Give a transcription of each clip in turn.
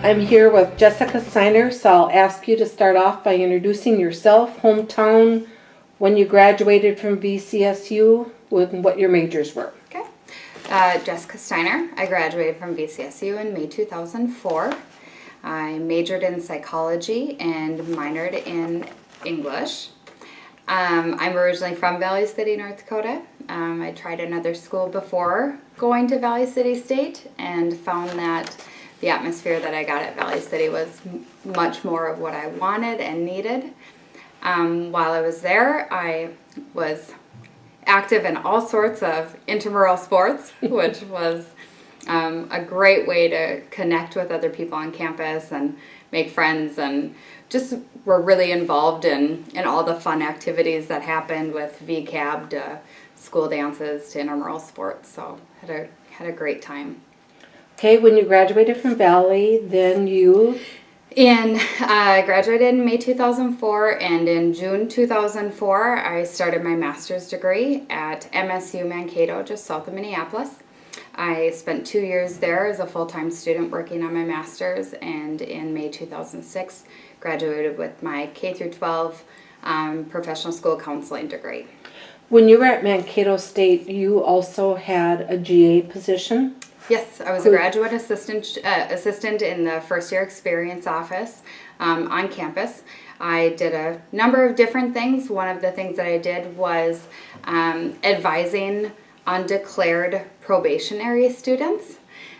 I'm here with Jessica Steiner, so I'll ask you to start off by introducing yourself, hometown, when you graduated from VCSU, and what your majors were. Okay. Jessica Steiner. I graduated from VCSU in May 2004. I majored in psychology and minored in English. I'm originally from Valley City, North Dakota. I tried another school before going to Valley City State and found that the atmosphere that I got at Valley City was much more of what I wanted and needed. While I was there, I was active in all sorts of intramural sports, which was a great way to connect with other people on campus and make friends, and just were really involved in all the fun activities that happened with VCAB to school dances to intramural sports. So had a great time. Okay, when you graduated from Valley, then you... I graduated in May 2004, and in June 2004, I started my master's degree at MSU Mankato, just south of Minneapolis. I spent 2 years there as a full-time student working on my master's, and in May 2006, graduated with my K-12 professional school counseling degree. When you were at Mankato State, you also had a GA position? Yes, I was a graduate assistant in the first year experience office on campus. I did a number of different things. One of the things that I did was advising undeclared probationary students.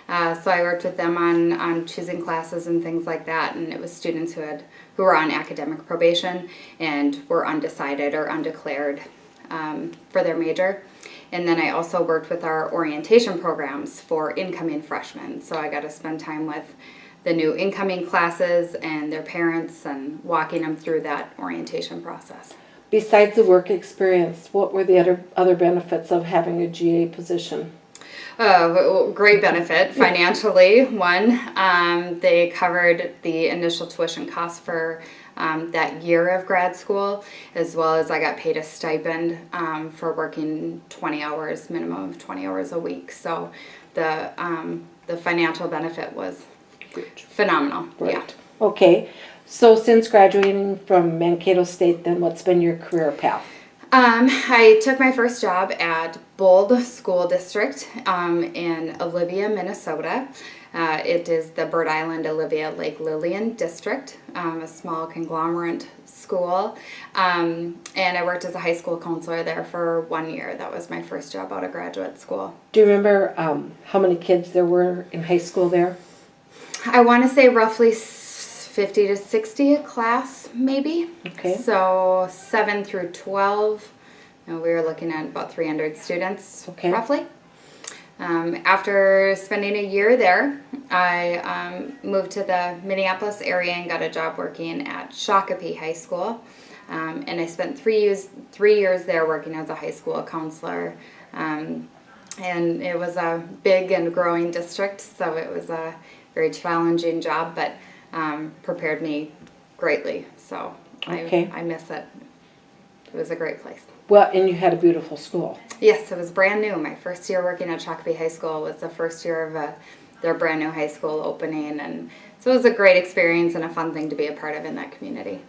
So I worked with them on choosing classes and things like that, and it was students who were on academic probation and were undecided or undeclared for their major. And then I also worked with our orientation programs for incoming freshmen. So I got to spend time with the new incoming classes and their parents and walking them through that orientation process. Besides the work experience, what were the other benefits of having a GA position? Great benefit financially. One, they covered the initial tuition costs for that year of grad school, as well as I got paid a stipend for working 20 hours, minimum of 20 hours a week. So the financial benefit was phenomenal. Right. Yeah. Okay, so since graduating from Mankato State, then what's been your career path? I took my first job at Bold School District in Olivia, Minnesota. It is the Bird Island, Olivia, Lake Lillian District, a small conglomerate school. And I worked as a high school counselor there for 1 year. That was my first job out of graduate school. Do you remember how many kids there were in high school there? I want to say roughly 50 to 60 a class, maybe. Okay. So 7 through 12, we were looking at about 300 students, roughly. After spending a year there, I moved to the Minneapolis area and got a job working at Shakopee High School. And I spent 3 years there working as a high school counselor. And it was a big and growing district, so it was a very challenging job, but prepared me greatly. So I miss it. It was a great place. Well, and you had a beautiful school. Yes, it was brand new. My first year working at Shakopee High School was the first year of their brand new high school opening, and so it was a great experience and a fun thing to be a part of in that community.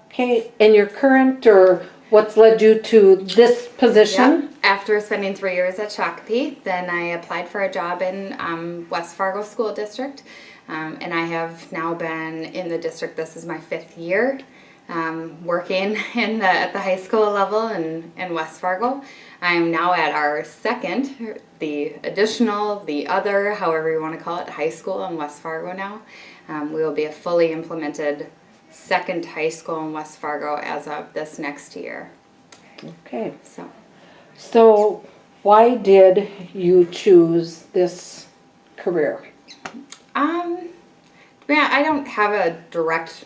Okay, and your current, or what's led you to this position? Yep. After spending 3 years at Shakopee, then I applied for a job in West Fargo School District, and I have now been in the district. This is my 5th year. Working at the high school level in West Fargo. I am now at our second, the other, however you want to call it, high school in West Fargo now. We will be a fully implemented second high school in West Fargo as of this next year. Okay. So why did you choose this career? I don't have a direct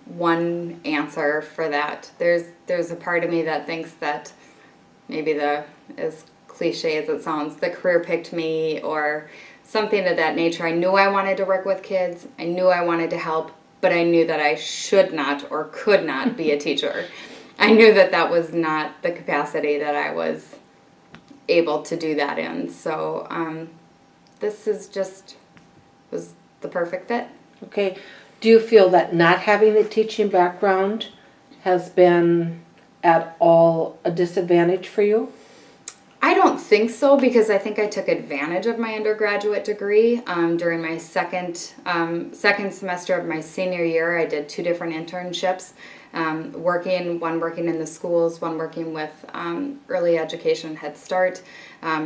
one answer for that. There's a part of me that thinks that maybe as cliche as it sounds, the career picked me or something of that nature. I knew I wanted to work with kids. I knew I wanted to help, but I knew that I should not or could not be a teacher. I knew that was not the capacity that I was able to do that in. So this was the perfect fit. Okay. Do you feel that not having the teaching background has been at all a disadvantage for you? I don't think so, because I think I took advantage of my undergraduate degree. During my second semester of my senior year, I did 2 different internships, one working in the schools, one working with early education Head Start.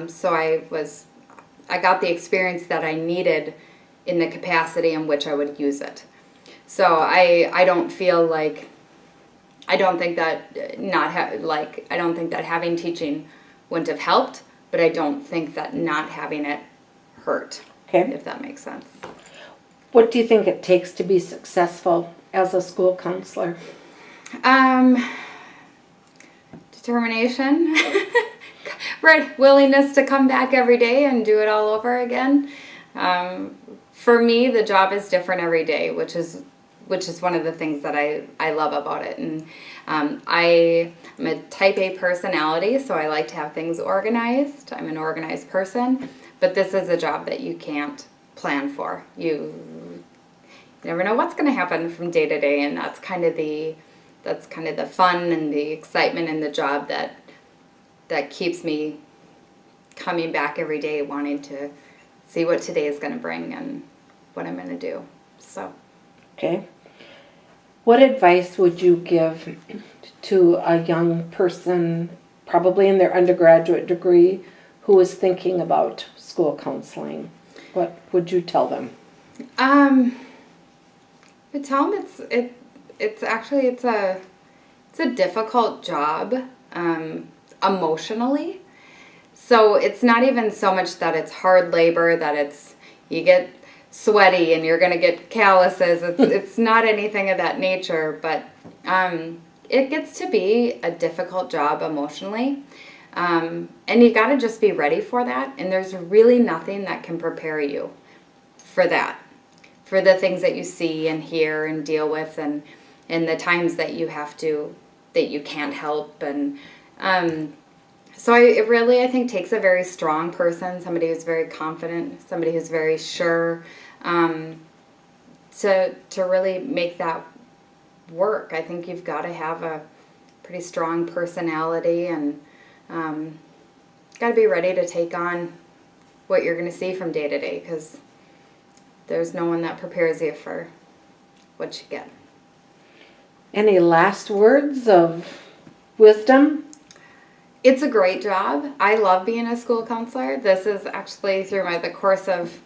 So I got the experience that I needed in the capacity in which I would use it. So I don't feel like, I don't think that I don't think that having teaching wouldn't have helped, but I don't think that not having it hurt, Okay. if that makes sense. What do you think it takes to be successful as a school counselor? Determination, right? Willingness to come back every day and do it all over again. For me, the job is different every day, which is one of the things that I love about it. And I'm a type A personality, so I like to have things organized. I'm an organized person, but this is a job that you can't plan for. You never know what's going to happen from day to day, and that's kind of the fun and the excitement in the job that keeps me coming back every day, wanting to see what today is going to bring and what I'm going to do. So. Okay. What advice would you give to a young person, probably in their undergraduate degree, who is thinking about school counseling? What would you tell them? I tell them it's a difficult job, emotionally. So it's not even so much that it's hard labor, that you get sweaty and you're going to get calluses. It's not anything of that nature, but it gets to be a difficult job emotionally. And you got to just be ready for that. And there's really nothing that can prepare you for that, for the things that you see and hear and deal with, and the times that you can't help. And so it really, I think, takes a very strong person, somebody who's very confident, somebody who's very sure, to really make that work. I think you've got to have a pretty strong personality, and got to be ready to take on what you're going to see from day to day, because there's no one that prepares you for what you get. Any last words of wisdom? It's a great job. I love being a school counselor. This is actually through the course of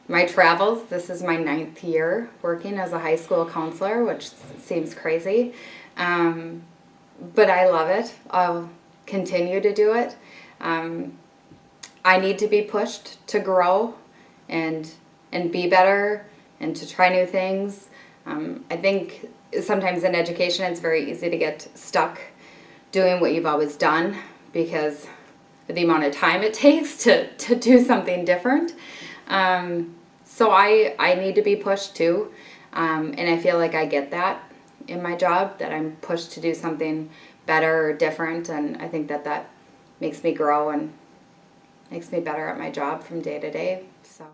my travels. This is my 9th year working as a high school counselor, which seems crazy. But I love it. I'll continue to do it. I need to be pushed to grow and be better and to try new things. I think sometimes in education it's very easy to get stuck doing what you've always done, because of the amount of time it takes to do something different. So I need to be pushed too, and I feel like I get that in my job, that I'm pushed to do something better or different, and I think that makes me grow and makes me better at my job from day to day. So.